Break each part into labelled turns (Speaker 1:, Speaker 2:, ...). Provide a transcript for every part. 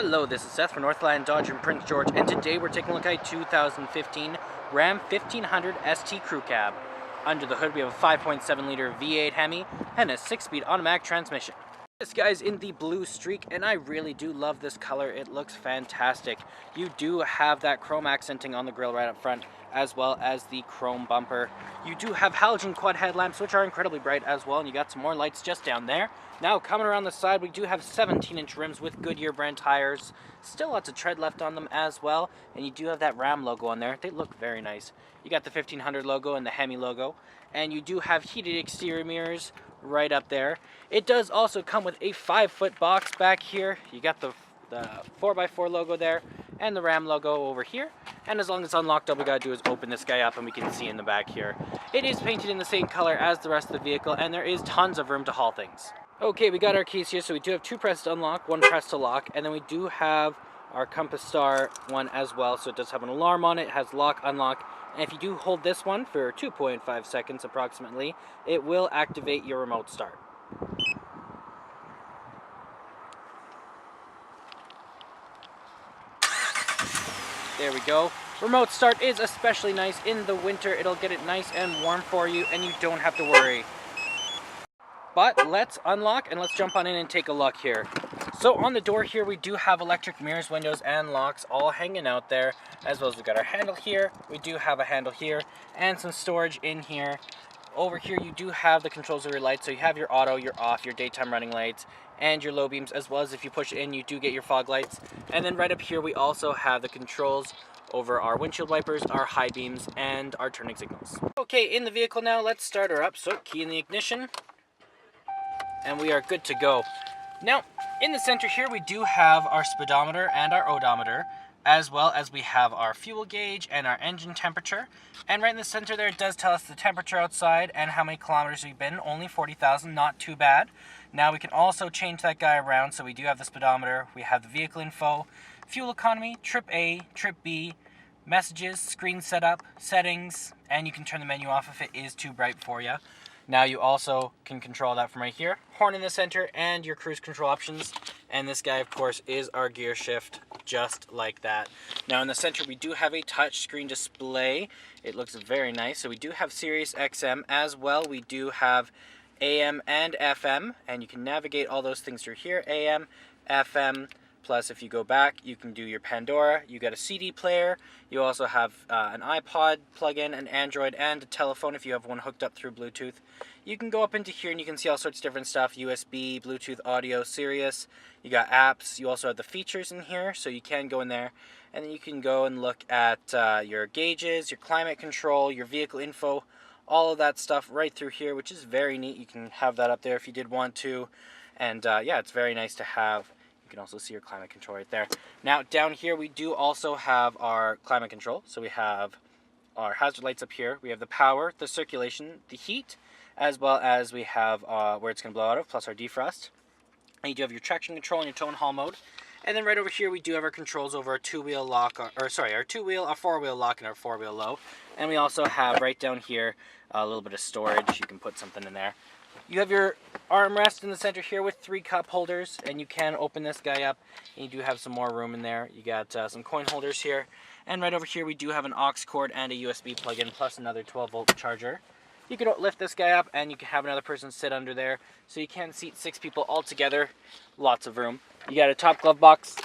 Speaker 1: Hello, this is Seth from Northland Dodge in Prince George, and today we're taking a look at a 2015 Ram 1500 ST Crew Cab. Under the hood we have a 5.7 liter V8 Hemi and a 6-speed automatic transmission. This guy's in the blue streak, and I really do love this color. It looks fantastic. You do have that chrome accenting on the grille right up front, as well as the chrome bumper. You do have halogen quad headlamps, which are incredibly bright as well, and you got some more lights just down there. Now, coming around the side, we do have 17-inch rims with Goodyear brand tires. Still lots of tread left on them as well, and you do have that Ram logo on there. They look very nice. You got the 1500 logo and the Hemi logo, and you do have heated exterior mirrors right up there. It does also come with a 5-foot box back here. You got the 4x4 logo there and the Ram logo over here, and as long as it's unlocked, all we gotta do is open this guy up and we can see in the back here. It is painted in the same color as the rest of the vehicle, and there is tons of room to haul things. Okay, we got our keys here, so we do have 2 press to unlock, 1 press to lock, and then we do have our Compass Star one as well, so it does have an alarm on it. It has lock, unlock, and if you do hold this one for 2.5 seconds approximately, it will activate your remote start. There we go. Remote start is especially nice in the winter. It'll get it nice and warm for you, and you don't have to worry. But let's unlock and let's jump on in and take a look here. So on the door here, we do have electric mirrors, windows, and locks all hanging out there, as well as we got our handle here. We do have a handle here and some storage in here. Over here, you do have the controls of your lights. So you have your auto, your off, your daytime running lights, and your low beams, as well as if you push it in, you do get your fog lights. And then right up here, we also have the controls over our windshield wipers, our high beams, and our turning signals. Okay, in the vehicle now, let's start her up. So key in the ignition, and we are good to go. Now, in the center here, we do have our speedometer and our odometer, as well as we have our fuel gauge and our engine temperature. And right in the center there, it does tell us the temperature outside and how many kilometers we've been. Only 40,000, not too bad. Now we can also change that guy around. So we do have the speedometer, we have the vehicle info, fuel economy, trip A, trip B, messages, screen setup, settings, and you can turn the menu off if it is too bright for you. Now you also can control that from right here. Horn in the center and your cruise control options. And this guy, of course, is our gear shift, just like that. Now in the center, we do have a touch screen display. It looks very nice. So we do have Sirius XM as well. We do have AM and FM, and you can navigate all those things through here. AM, FM, plus if you go back, you can do your Pandora. You got a CD player. You also have an iPod plug-in, an Android, and a telephone if you have one hooked up through Bluetooth. You can go up into here and you can see all sorts of different stuff. USB, Bluetooth audio, Sirius. You got apps. You also have the features in here, so you can go in there. And then you can go and look at your gauges, your climate control, your vehicle info, all of that stuff right through here, which is very neat. You can have that up there if you did want to. And yeah, it's very nice to have. You can also see your climate control right there. Now down here we do also have our climate control. So we have our hazard lights up here. We have the power, the circulation, the heat, as well as we have where it's going to blow out of, plus our defrost. And you do have your traction control and your tow and haul mode. And then right over here we do have our controls over our 2-wheel lock, our 2-wheel, our 4-wheel lock, and our 4-wheel low. And we also have right down here a little bit of storage. You can put something in there. You have your armrest in the center here with 3 cup holders, and you can open this guy up, and you do have some more room in there. You got some coin holders here, and right over here we do have an aux cord and a USB plug-in, plus another 12-volt charger. You can lift this guy up, and you can have another person sit under there, so you can seat 6 people all together. Lots of room. You got a top glove box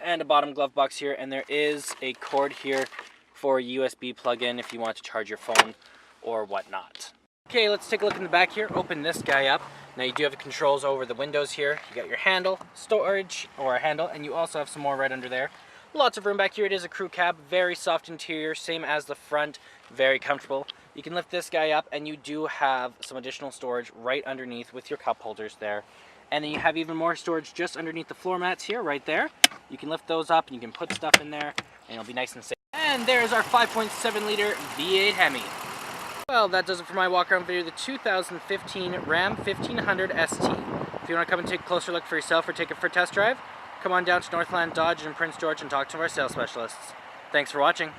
Speaker 1: and a bottom glove box here, and there is a cord here for a USB plug-in if you want to charge your phone or whatnot. Okay, let's take a look in the back here. Open this guy up. Now you do have the controls over the windows here. You got your handle, storage, or a handle, and you also have some more right under there. Lots of room back here. It is a crew cab, very soft interior, same as the front, very comfortable. You can lift this guy up, and you do have some additional storage right underneath with your cup holders there. And then you have even more storage just underneath the floor mats here, right there. You can lift those up, and you can put stuff in there, and it'll be nice and safe. And there's our 5.7 liter V8 Hemi. Well, that does it for my walk-around video of the 2015 Ram 1500 ST. If you want to come and take a closer look for yourself or take it for a test drive, come on down to Northland Dodge in Prince George and talk to our sales specialists. Thanks for watching.